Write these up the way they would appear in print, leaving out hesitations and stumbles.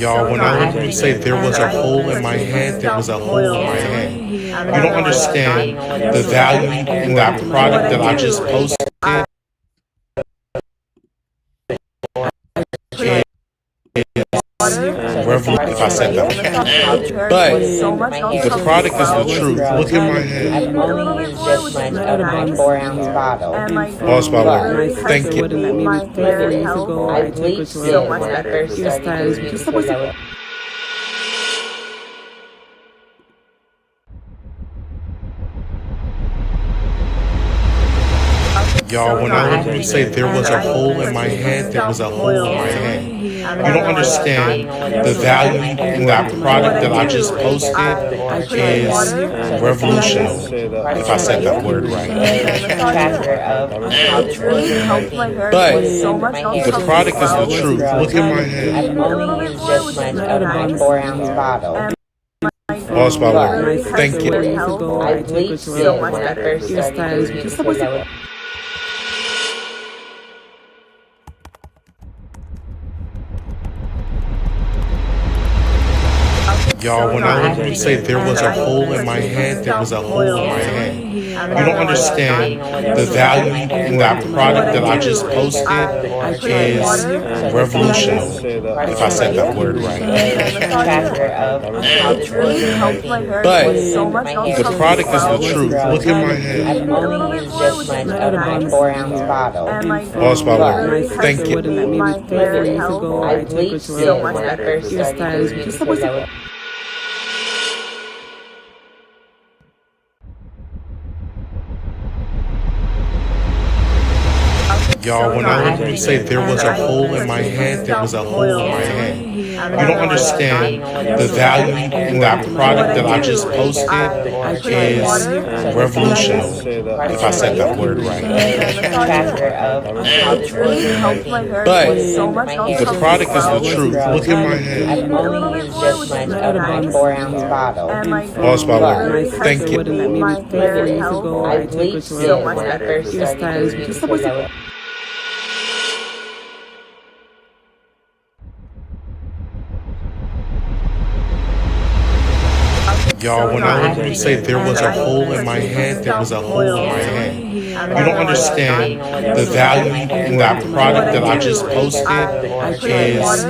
Y'all, when I literally say there was a hole in my head, there was a hole in my head. You don't understand the value in that product that I just posted. Revolution, if I said that. But the product is the truth. Look at my head. I've only used this much of my 4-ounce bottle. Pause my word. Thank you. I bleached it when I first started doing it because I was Y'all, when I literally say there was a hole in my head, there was a hole in my head. You don't understand the value in that product that I just posted is revolutionary, if I said that word right. But the product is the truth. Look at my head. I've only used this much of my 4-ounce bottle. Pause my word. Thank you. I bleached it when I first started doing it because I was Y'all, when I literally say there was a hole in my head, there was a hole in my head. You don't understand the value in that product that I just posted is revolutionary, if I said that word right. But the product is the truth. Look at my head. I've only used this much of my 4-ounce bottle. Pause my word. Thank you. I bleached it when I first started doing it because I was Y'all, when I literally say there was a hole in my head, there was a hole in my head. You don't understand the value in that product that I just posted is revolutionary, if I said that word right. But the product is the truth. Look at my head. I've only used this much of my 4-ounce bottle. Pause my word. Thank you. I bleached it when I first started doing it because I was Y'all, when I literally say there was a hole in my head, there was a hole in my head. You don't understand the value in that product that I just posted is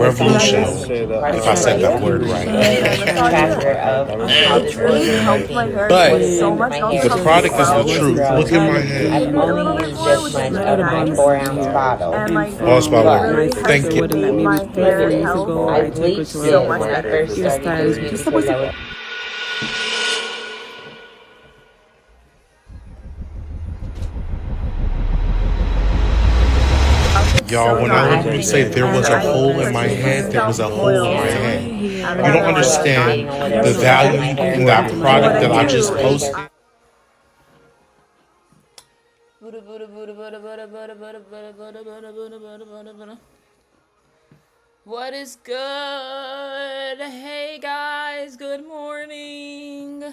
revolutionary, if I said that word right. But the product is the truth. Look at my head. I've only used this much of my 4-ounce bottle. Pause my word. Thank you. I bleached it when I first started doing it because I was Y'all, when I literally say there was a hole in my head, there was a hole in my head. You don't understand the value in that product that I just posted. What is good? Hey guys, good morning.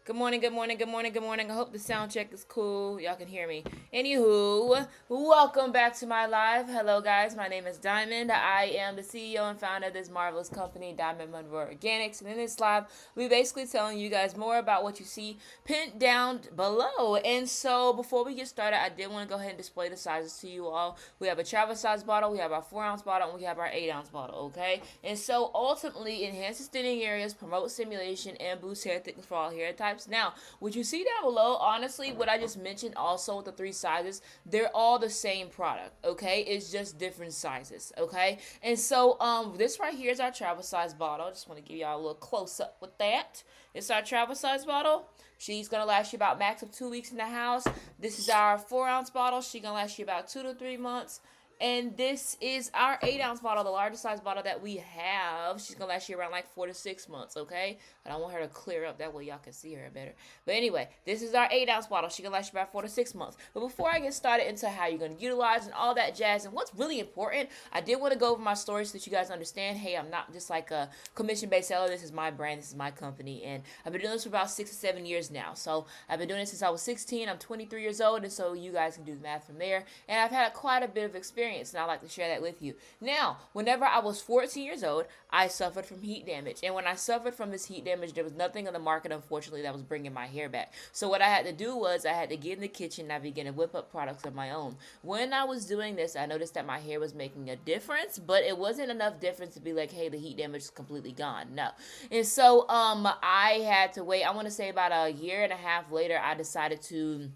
Good morning, good morning, good morning, good morning. I hope the sound check is cool. Y'all can hear me. Anywho, welcome back to my live. Hello, guys. My name is Diamond. I am the CEO and founder of this marvelous company, Diamond Monroe Organics. And in this live, we're basically telling you guys more about what you see pinned down below. And so, before we get started, I did want to go ahead and display the sizes to you all. We have a travel size bottle, we have our 4-ounce bottle, and we have our 8-ounce bottle, okay? And so, ultimately, enhances thinning areas, promotes stimulation, and boosts hair thickness for all hair types. Now, what you see down below, honestly, what I just mentioned also with the 3 sizes, they're all the same product, okay? It's just different sizes, okay? And so, this right here is our travel size bottle. I just want to give y'all a little close up with that. It's our travel size bottle. She's going to last you about max of 2 weeks in the house. This is our 4-ounce bottle. She's going to last you about 2 to 3 months. And this is our 8-ounce bottle, the largest size bottle that we have. She's going to last you around like 4 to 6 months, okay? I don't want her to clear up. That way y'all can see her better. But anyway, this is our 8-ounce bottle. She's going to last you about 4 to 6 months. But before I get started into how you're going to utilize and all that jazz and what's really important, I did want to go over my story so that you guys understand, hey, I'm not just like a commission-based seller. This is my brand. This is my company. And I've been doing this for about 6 to 7 years now. So I've been doing this since I was 16. I'm 23 years old. And so you guys can do the math from there. And I've had quite a bit of experience experience, and I like to share that with you. Now, whenever I was 14 years old, I suffered from heat damage. And when I suffered from this heat damage, there was nothing on the market, unfortunately, that was bringing my hair back. So what I had to do was I had to get in the kitchen and I began to whip up products of my own. When I was doing this, I noticed that my hair was making a difference, but it wasn't enough difference to be like, hey, the heat damage is completely gone. No. And so I had to wait. I want to say about a year and a half later, I decided to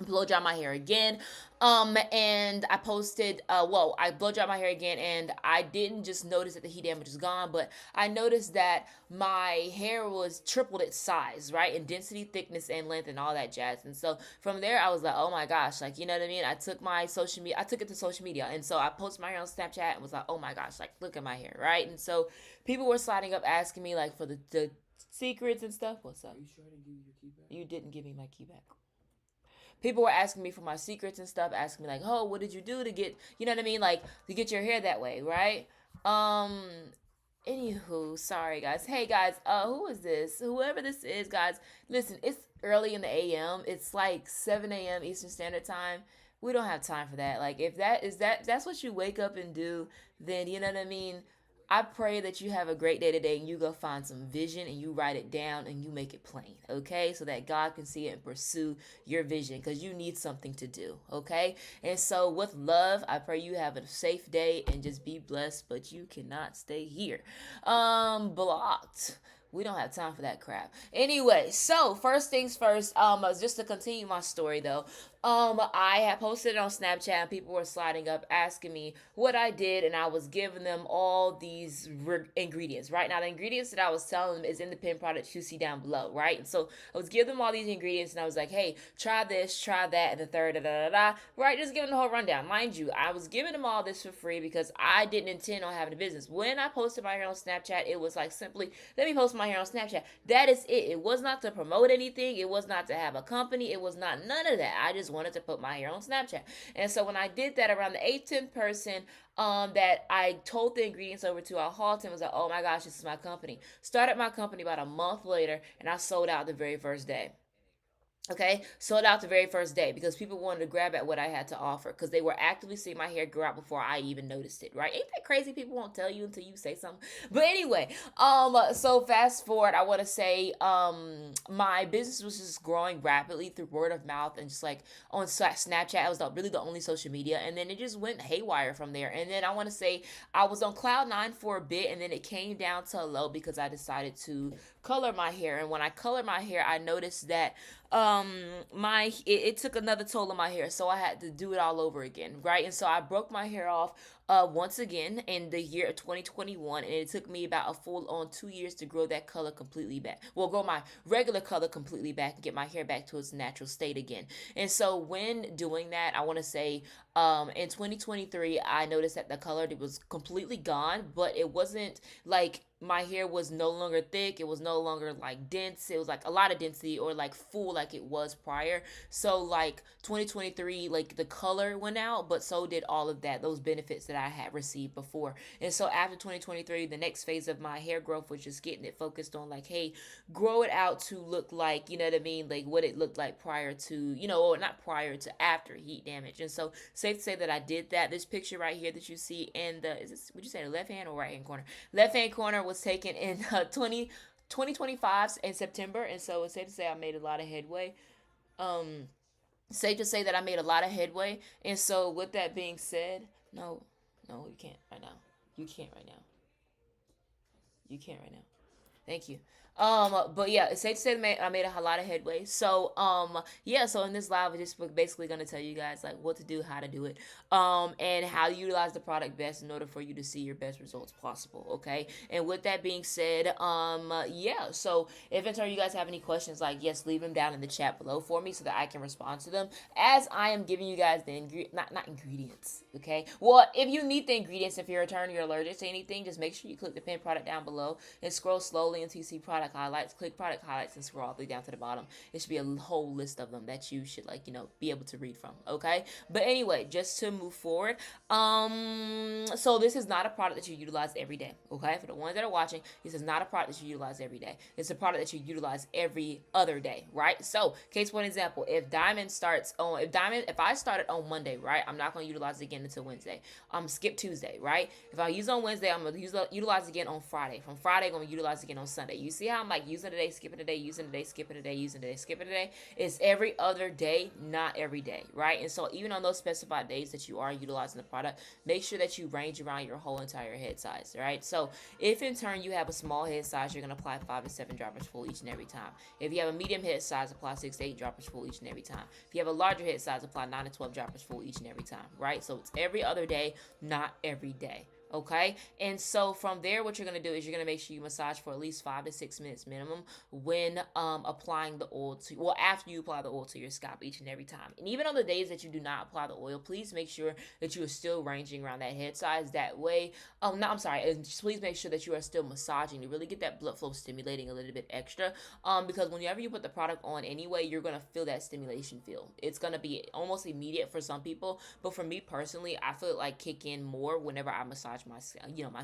blow dry my hair again. And I posted, I blow dry my hair again, and I didn't just notice that the heat damage is gone, but I noticed that my hair was tripled its size, right? In density, thickness, and length, and all that jazz. And so from there, I was like, oh my gosh, like, you know what I mean? I took it to social media. And so I posted my hair on Snapchat and was like, oh my gosh, like, look at my hair, right? And so people were sliding up asking me, like, for the secrets and stuff. What's up? Are you sure I didn't give you your key back? You didn't give me my key back. People were asking me for my secrets and stuff, asking me like, oh, what did you do to get, you know what I mean? Like, to get your hair that way, right? Anywho, sorry guys. Hey guys, who is this? Whoever this is, guys, listen, it's early in the AM. It's like 7 a.m. Eastern Standard Time. We don't have time for that. Like, if that's what you wake up and do, then you know what I mean? I pray that you have a great day today and you go find some vision and you write it down and you make it plain, okay? So that God can see it and pursue your vision, because you need something to do, okay? And so with love, I pray you have a safe day and just be blessed, but you cannot stay here. Blocked. We don't have time for that crap. Anyway, so first things first, just to continue my story though, I had posted it on Snapchat and people were sliding up asking me what I did, and I was giving them all these ingredients, right? Now, the ingredients that I was telling them is in the pin product you see down below, right? And so I was giving them all these ingredients and I was like, hey, try this, try that, and the third, right? Just giving the whole rundown. Mind you, I was giving them all this for free because I didn't intend on having a business. When I posted my hair on Snapchat, it was like simply, let me post my hair on Snapchat. That is it. It was not to promote anything. It was not to have a company. It was not none of that. I just wanted to put my hair on Snapchat. And so when I did that, around the 8th, 10th person that I told the ingredients over to, I halted and was like, oh my gosh, this is my company. Started my company about a month later, and I sold out the very first day. Okay, sold out the very first day because people wanted to grab at what I had to offer because they were actively seeing my hair grow out before I even noticed it, right? Ain't that crazy? People won't tell you until you say something. But anyway, so fast forward, I want to say, my business was just growing rapidly through word of mouth and just like on Snapchat. It was really the only social media, and then it just went haywire from there. And then I want to say I was on cloud nine for a bit, and then it came down to a low because I decided to color my hair. And when I colored my hair, I noticed that it took another toll on my hair, so I had to do it all over again, right? And so I broke my hair off once again in the year of 2021, and it took me about a full on 2 years to grow that color completely back. Well, grow my regular color completely back and get my hair back to its natural state again. And so when doing that, I want to say in 2023, I noticed that the color was completely gone, but it wasn't like my hair was no longer thick. It was no longer like dense. It was like a lot of density or like full like it was prior. So like 2023, like the color went out, but so did all of those benefits that I had received before. And so after 2023, the next phase of my hair growth was just getting it focused on like, hey, grow it out to look like, you know what I mean? Like what it looked like prior to, you know, or not prior to after heat damage. And so safe to say that I did that. This picture right here that you see in would you say the left hand or right hand corner? Left hand corner was taken in 2025 in September, and so it's safe to say I made a lot of headway. Safe to say that I made a lot of headway, and so with that being said, no, you can't right now. You can't right now. You can't right now. Thank you. But yeah, it's safe to say that I made a lot of headway. So, yeah, so in this live, I'm just basically going to tell you guys like what to do, how to do it, and how to utilize the product best in order for you to see your best results possible. Okay. And with that being said, yeah, so if in turn you guys have any questions, like, yes, leave them down in the chat below for me so that I can respond to them as I am giving you guys the not ingredients. Okay. Well, if you need the ingredients, if you're allergic to anything, just make sure you click the pin product down below and scroll slowly LNTC product highlights, click product highlights and scroll all the way down to the bottom. It should be a whole list of them that you should be able to read from. Okay. But anyway, just to move forward, so this is not a product that you utilize every day. Okay. For the ones that are watching, this is not a product that you utilize every day. It's a product that you utilize every other day, right? So, case one example, if I started on Monday, right, I'm not going to utilize it again until Wednesday. Skip Tuesday, right? If I use on Wednesday, I'm going to utilize it again on Friday. From Friday, I'm going to utilize it again on Sunday. You see how I'm like using today, skipping today, using today, skipping today, using today, skipping today? It's every other day, not every day, right? And so even on those specified days that you are utilizing the product, make sure that you range around your whole entire head size, right? So if in turn you have a small head size, you're going to apply 5 to 7 droppers full each and every time. If you have a medium head size, apply 6 to 8 droppers full each and every time. If you have a larger head size, apply 9 to 12 droppers full each and every time, right? So it's every other day, not every day. Okay, and so from there, what you're going to do is you're going to make sure you massage for at least 5 to 6 minutes minimum when applying the oil after you apply the oil to your scalp each and every time. And even on the days that you do not apply the oil, please make sure that you are still ranging around that head size. That way, please make sure that you are still massaging to really get that blood flow stimulating a little bit extra, because whenever you put the product on anyway, you're going to feel that stimulation feel. It's going to be almost immediate for some people, but for me personally, I feel it like kick in more whenever I massage my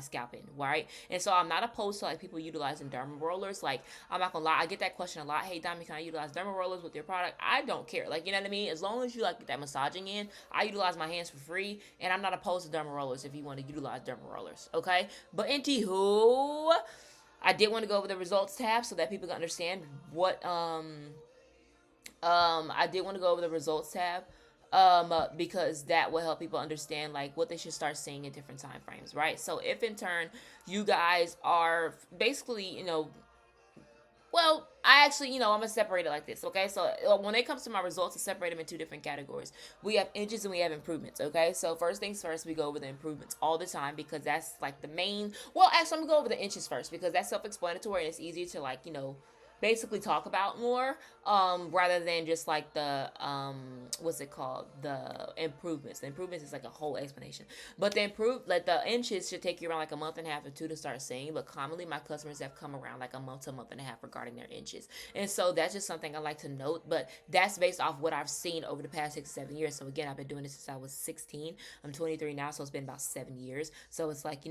scalp in, right? And so I'm not opposed to like people utilizing derma rollers. Like, I'm not gonna lie, I get that question a lot. Hey, Dami, can I utilize derma rollers with your product? I don't care. Like, you know what I mean? As long as you like get that massaging in, I utilize my hands for free, and I'm not opposed to derma rollers if you want to utilize derma rollers, okay? But anywho, I did want to go over the results tab so that people can understand what I did want to go over the results tab because that will help people understand like what they should start seeing in different time frames, right? So if in turn you guys are basically, well, I actually, I'm gonna separate it like this, okay? So when it comes to my results, I separate them in 2 different categories. We have inches and we have improvements, okay? So first things first, we go over the improvements all the time because that's like the main. Well, actually, I'm gonna go over the inches first because that's self-explanatory and it's easier to like, basically talk about more rather than just like the the improvements. The improvements is like a whole explanation, but the inches should take you around like a month and a half or 2 to start seeing, but commonly my customers have come around like a month to a month and a half regarding their inches. And so that's just something I like to note, but that's based off what I've seen over the past 6 to 7 years. So again, I've been doing this since I was 16. I'm 23 now, so it's been about 7 years. So it's like,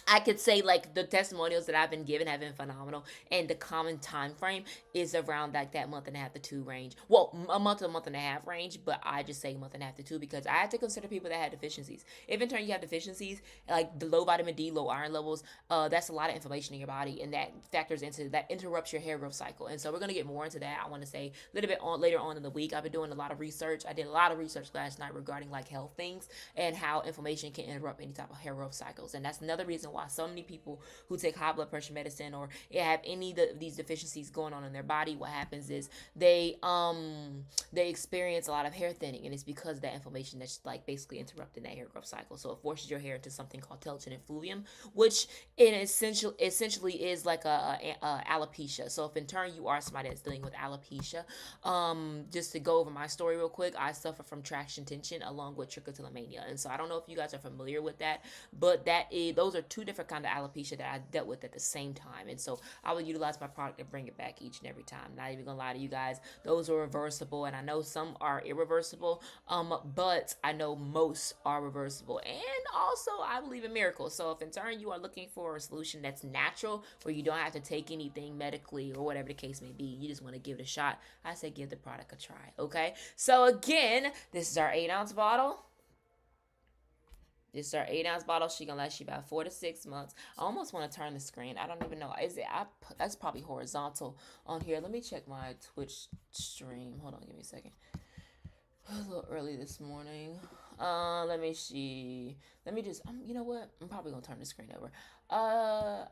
I could say like the testimonials that I've been given have been phenomenal, and the common time frame is around like that month and a half to 2 range. Well, a month to a month and a half range, but I just say month and a half to 2 because I have to consider people that have deficiencies. If in turn you have deficiencies like the low vitamin D, low iron levels, that's a lot of inflammation in your body, and that factors into that interrupts your hair growth cycle. And so we're gonna get more into that. I want to say a little bit later on in the week. I've been doing a lot of research. I did a lot of research last night regarding like health things and how inflammation can interrupt any type of hair growth cycles, and that's another reason why so many people who take high blood pressure medicine or have any of these deficiencies going on in their body, what happens is they experience a lot of hair thinning, and it's because of that inflammation that's like basically interrupting that hair growth cycle. So it forces your hair into something called telogen effluvium, which essentially is like a alopecia. So if in turn you are somebody that's dealing with alopecia, just to go over my story real quick, I suffer from traction tension along with trichotillomania, and so I don't know if you guys are familiar with that, but those are 2 different kind of alopecia that I dealt with at the same time. And so I would utilize my product and bring it back each and every time. Not even gonna lie to you guys, those are reversible, and I know some are irreversible, but I know most are reversible. And also I believe in miracles. So if in turn you are looking for a solution that's natural, where you don't have to take anything medically or whatever the case may be, you just want to give it a shot, I say give the product a try. Okay, so again, this is our 8-ounce bottle. This is our 8-ounce bottle. She gonna last you about 4 to 6 months. I almost want to turn the screen. I don't even know. That's probably horizontal on here. Let me check my Twitch stream. Hold on, give me a second. A little early this morning. Let me see. Let me just. You know what? I'm probably gonna turn the screen over.